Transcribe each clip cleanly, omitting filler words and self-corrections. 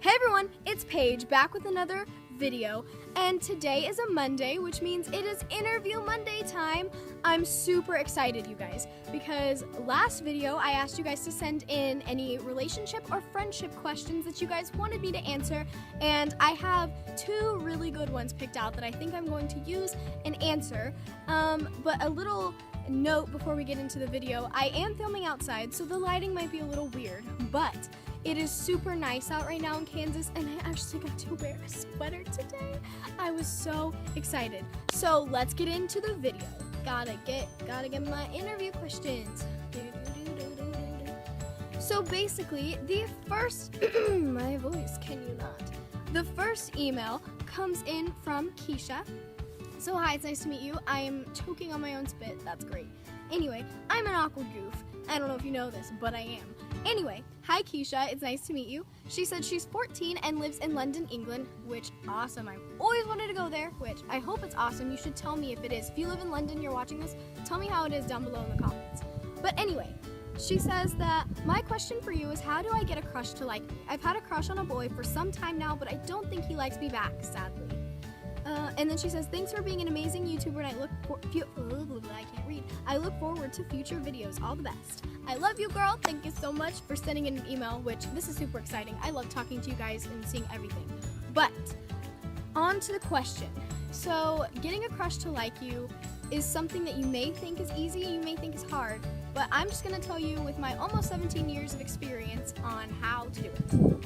Hey everyone, it's Paige back with another video, and today is a Monday, which means it is Interview Monday time. I'm super excited, you guys, because last video I asked you guys to send in any relationship or friendship questions that you guys wanted me to answer, and I have two really good ones picked out that I think I'm going to use and answer. But a little note before we get into the video, I am filming outside, so the lighting might be a little weird, but it is super nice out right now in Kansas, and I actually got to wear a sweater today. I was so excited. So let's get into the video. Gotta get my interview questions. So basically, the first, my voice, can you not? The first email comes in from Keisha. So hi, it's nice to meet you. I am choking on my own spit. That's great. Anyway, I'm an awkward goof. I don't know if you know this, but I am. Anyway, hi Keisha, it's nice to meet you. She said she's 14 and lives in London, England, which awesome. I've always wanted to go there, which I hope it's awesome. You should tell me if it is. If you live in London, you're watching this, tell me how it is down below in the comments. But anyway, she says that my question for you is, how do I get a crush to like me? I've had a crush on a boy for some time now, but I don't think he likes me back, sadly. And then she says, thanks for being an amazing YouTuber, and I look forward to future videos. All the best. I love you, girl. Thank you so much for sending in an email, which this is super exciting. I love talking to you guys and seeing everything. But on to the question. So getting a crush to like you is something that you may think is easy, you may think is hard, but I'm just going to tell you with my almost 17 years of experience on how to do it.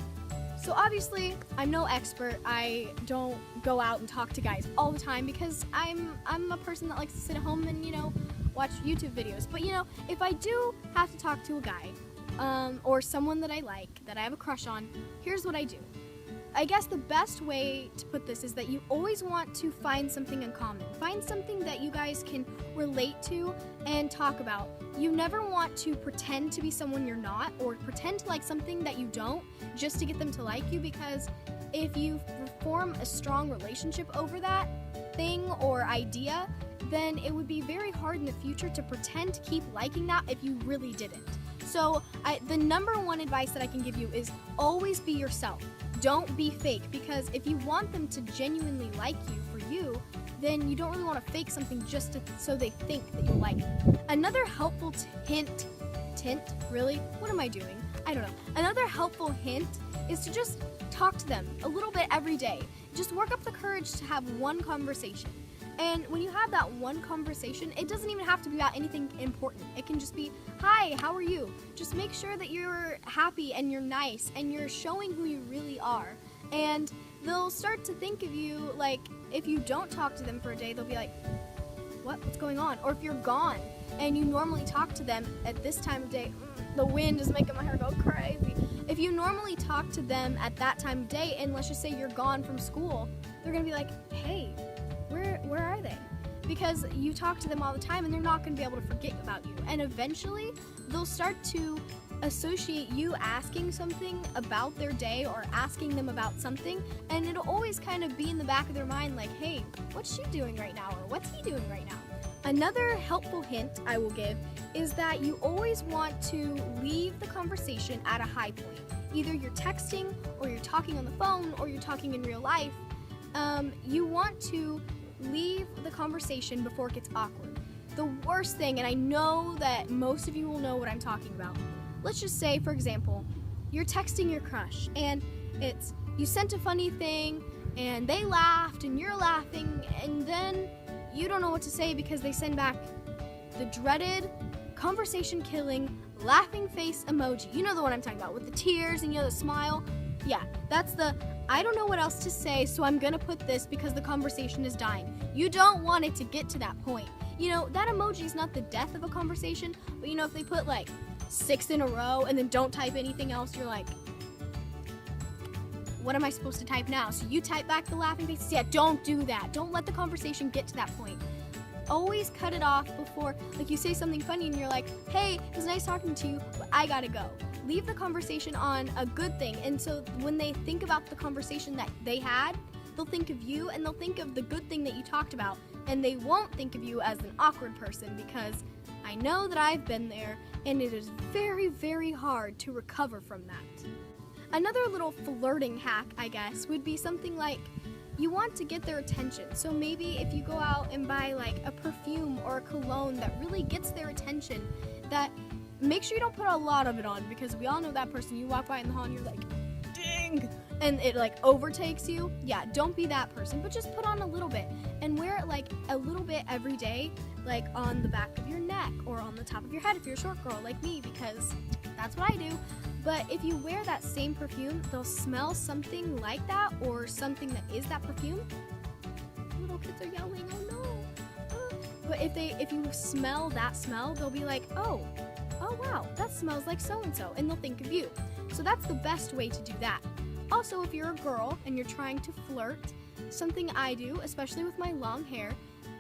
So obviously, I'm no expert. I don't go out and talk to guys all the time because I'm a person that likes to sit at home and, watch YouTube videos. But, if I do have to talk to a guy or someone that I like, that I have a crush on, here's what I do. I guess the best way to put this is that you always want to find something in common. Find something that you guys can relate to and talk about. You never want to pretend to be someone you're not or pretend to like something that you don't just to get them to like you, because if you form a strong relationship over that thing or idea, then it would be very hard in the future to pretend to keep liking that if you really didn't. So the number one advice that I can give you is always be yourself. Don't be fake, because if you want them to genuinely like you for you, then you don't really want to fake something just so they think that you'll like it. Another helpful hint, really? What am I doing? I don't know. Another helpful hint is to just talk to them a little bit every day. Just work up the courage to have one conversation. And when you have that one conversation, it doesn't even have to be about anything important. It can just be, hi, how are you? Just make sure that you're happy and you're nice and you're showing who you really are. And they'll start to think of you like, if you don't talk to them for a day, they'll be like, what's going on? Or if you're gone and you normally talk to them at this time of day, the wind is making my hair go crazy. If you normally talk to them at that time of day, and let's just say you're gone from school, they're gonna be like, hey, where are they? Because you talk to them all the time and they're not going to be able to forget about you. And eventually, they'll start to associate you asking something about their day or asking them about something, and it'll always kind of be in the back of their mind like, hey, what's she doing right now? Or what's he doing right now? Another helpful hint I will give is that you always want to leave the conversation at a high point. Either you're texting, or you're talking on the phone, or you're talking in real life. You want to leave the conversation before it gets awkward. The worst thing, and I know that most of you will know what I'm talking about. Let's just say, for example, you're texting your crush, and you sent a funny thing, and they laughed, and you're laughing, and then you don't know what to say because they send back the dreaded, conversation-killing, laughing face emoji. You know the one I'm talking about, with the tears and the smile. Yeah, that's the, I don't know what else to say, so I'm gonna put this because the conversation is dying. You don't want it to get to that point. That emoji is not the death of a conversation, but if they put like 6 in a row and then don't type anything else, you're like, what am I supposed to type now? So you type back the laughing faces. Yeah, don't do that. Don't let the conversation get to that point. Always cut it off before, like you say something funny and you're like, hey, it was nice talking to you, but I gotta go. Leave the conversation on a good thing, and so when they think about the conversation that they had, they'll think of you and they'll think of the good thing that you talked about, and they won't think of you as an awkward person, because I know that I've been there and it is very, very hard to recover from that. Another little flirting hack, I guess, would be something like you want to get their attention. So maybe if you go out and buy like a perfume or a cologne that really gets their attention, that make sure you don't put a lot of it on, because we all know that person. You walk by in the hall and you're like, ding, and it like overtakes you. Yeah, don't be that person, but just put on a little bit and wear it like a little bit every day, like on the back of your neck or on the top of your head if you're a short girl like me, because that's what I do. But if you wear that same perfume, they'll smell something like that or something that is that perfume. Little kids are yelling, oh no. But if you smell that smell, they'll be like, oh wow, that smells like so-and-so, and they'll think of you. So that's the best way to do that. Also, if you're a girl and you're trying to flirt, something I do, especially with my long hair,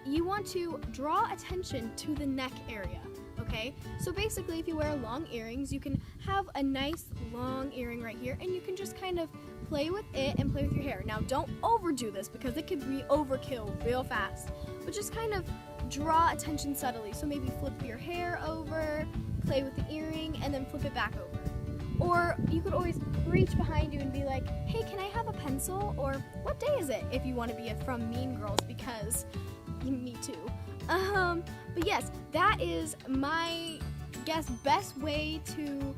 you want to draw attention to the neck area, okay? So basically, if you wear long earrings, you can have a nice long earring right here, and you can just kind of play with it and play with your hair. Now, don't overdo this because it could be overkill real fast, but just kind of draw attention subtly. So maybe flip your hair over, play with the earring, and then flip it back over. Or you could always reach behind you and be like, hey, can I have a pencil? Or what day is it? If you want to be from Mean Girls, because me too. But yes, that is my best way to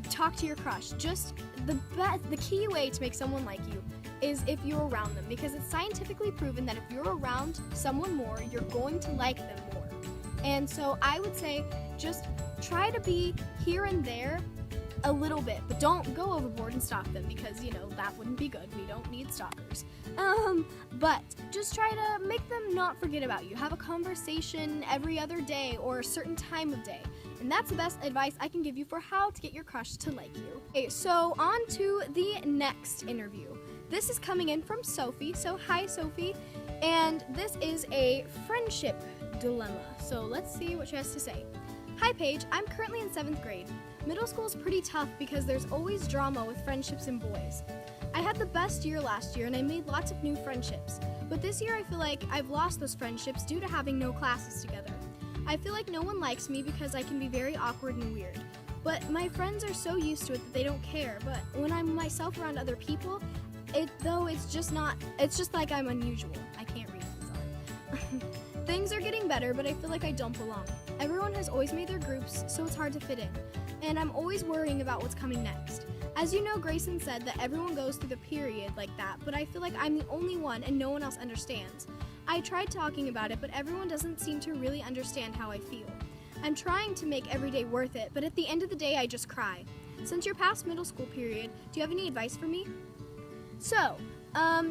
talk to your crush. Just the key way to make someone like you is if you're around them, because it's scientifically proven that if you're around someone more, you're going to like them more. And so I would say just try to be here and there a little bit, but don't go overboard and stalk them, because that wouldn't be good. We don't need stalkers. But just try to make them not forget about you. Have a conversation every other day or a certain time of day. And that's the best advice I can give you for how to get your crush to like you. Okay, so on to the next interview. This is coming in from Sophie. So hi, Sophie. And this is a friendship dilemma. So let's see what she has to say. Hi, Paige. I'm currently in 7th grade. Middle school is pretty tough because there's always drama with friendships and boys. I had the best year last year and I made lots of new friendships, but this year I feel like I've lost those friendships due to having no classes together. I feel like no one likes me because I can be very awkward and weird, but my friends are so used to it that they don't care. But when I'm myself around other people, it's just like I'm unusual. I can't read, I'm sorry. Things are getting better, but I feel like I don't belong. Everyone has always made their groups, so it's hard to fit in. And I'm always worrying about what's coming next. As you know, Grayson said that everyone goes through the period like that, but I feel like I'm the only one and no one else understands. I tried talking about it, but everyone doesn't seem to really understand how I feel. I'm trying to make every day worth it, but at the end of the day, I just cry. Since you're past middle school period, do you have any advice for me? So,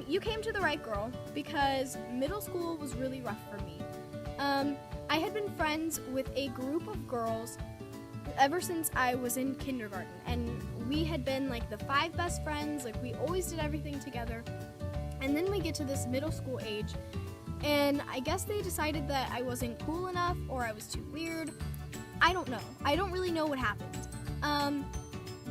you came to the right girl, because middle school was really rough for me. I had been friends with a group of girls ever since I was in kindergarten, and we had been like the 5 best friends. Like, we always did everything together. And then we get to this middle school age, and I guess they decided that I wasn't cool enough or I was too weird. I don't know. I don't really know what happened.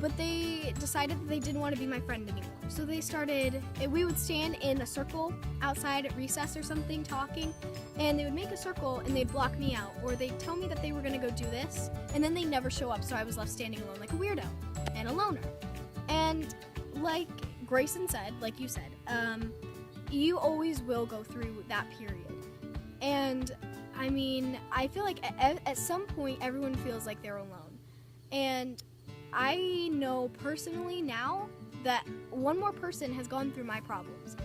But they decided that they didn't want to be my friend anymore. So we would stand in a circle outside at recess or something talking, and they would make a circle and they'd block me out, or they'd tell me that they were going to go do this, and then they never show up, so I was left standing alone like a weirdo and a loner. And like Grayson said, like you said, you always will go through that period. And I mean, I feel like at some point everyone feels like they're alone. And I know personally now that one more person has gone through my problems.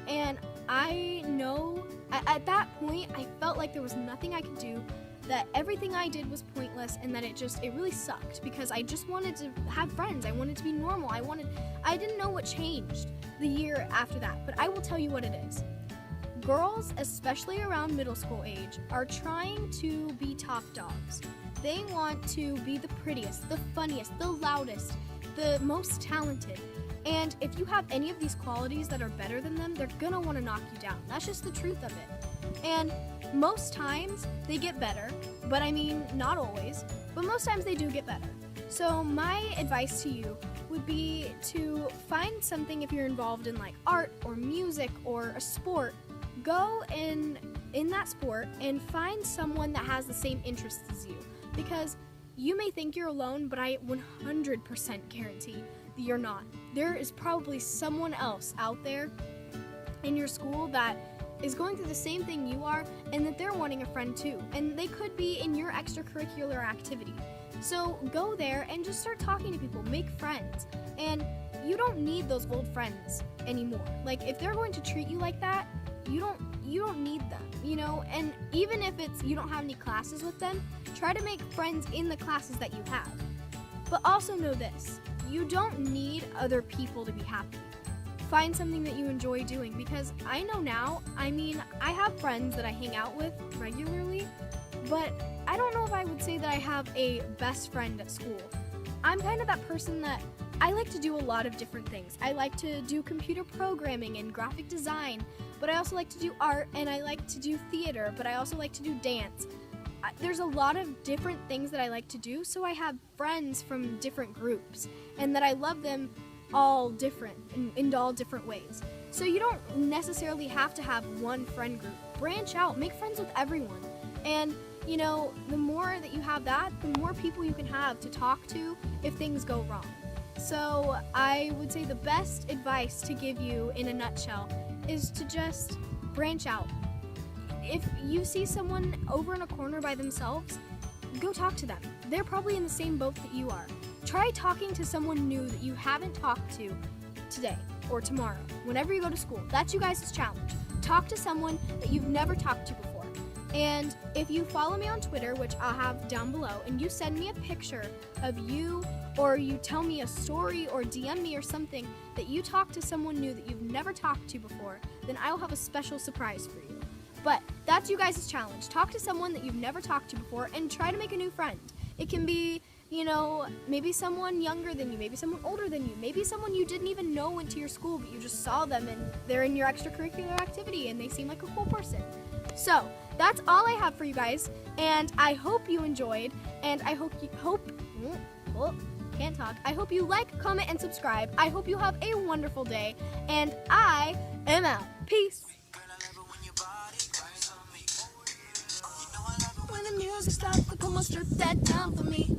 And I know at that point I felt like there was nothing I could do, that everything I did was pointless, and that it really sucked, because I just wanted to have friends. I wanted to be normal. I didn't know what changed the year after that, but I will tell you what it is. Girls, especially around middle school age, are trying to be top dogs. They want to be the prettiest, the funniest, the loudest, the most talented. And if you have any of these qualities that are better than them, they're gonna want to knock you down. That's just the truth of it. And most times they get better, but I mean, not always, but most times they do get better. So my advice to you would be to find something, if you're involved in like art or music or a sport, go in that sport and find someone that has the same interests as you. Because you may think you're alone, but I 100% guarantee you're not. There is probably someone else out there in your school that is going through the same thing you are, and that they're wanting a friend too. And they could be in your extracurricular activity. So go there and just start talking to people, make friends. And you don't need those old friends anymore. Like, if they're going to treat you like that, you don't need them, you know? And even if it's you don't have any classes with them, try to make friends in the classes that you have. But also know this, you don't need other people to be happy. Find something that you enjoy doing, because I know now, I mean, I have friends that I hang out with regularly, but I don't know if I would say that I have a best friend at school. I'm kind of that person that I like to do a lot of different things. I like to do computer programming and graphic design, but I also like to do art, and I like to do theater, but I also like to do dance. There's a lot of different things that I like to do, so I have friends from different groups, and that I love them all different, in all different ways. So you don't necessarily have to have one friend group. Branch out, make friends with everyone. And, you know, the more that you have that, the more people you can have to talk to if things go wrong. So I would say the best advice to give you in a nutshell is to just branch out. If you see someone over in a corner by themselves, go talk to them. They're probably in the same boat that you are. Try talking to someone new that you haven't talked to today or tomorrow, whenever you go to school. That's you guys' challenge. Talk to someone that you've never talked to before. And if you follow me on Twitter, which I'll have down below, and you send me a picture of you, or you tell me a story or DM me or something that you talked to someone new that you've never talked to before, then I will have a special surprise for you. But that's you guys' challenge. Talk to someone that you've never talked to before and try to make a new friend. It can be, you know, maybe someone younger than you, maybe someone older than you, maybe someone you didn't even know went to your school, but you just saw them and they're in your extracurricular activity and they seem like a cool person. So that's all I have for you guys, and I hope you enjoyed, and I hope I hope you like, comment, and subscribe. I hope you have a wonderful day, and I am out. Peace. When the music stops, come on, strip that down for me.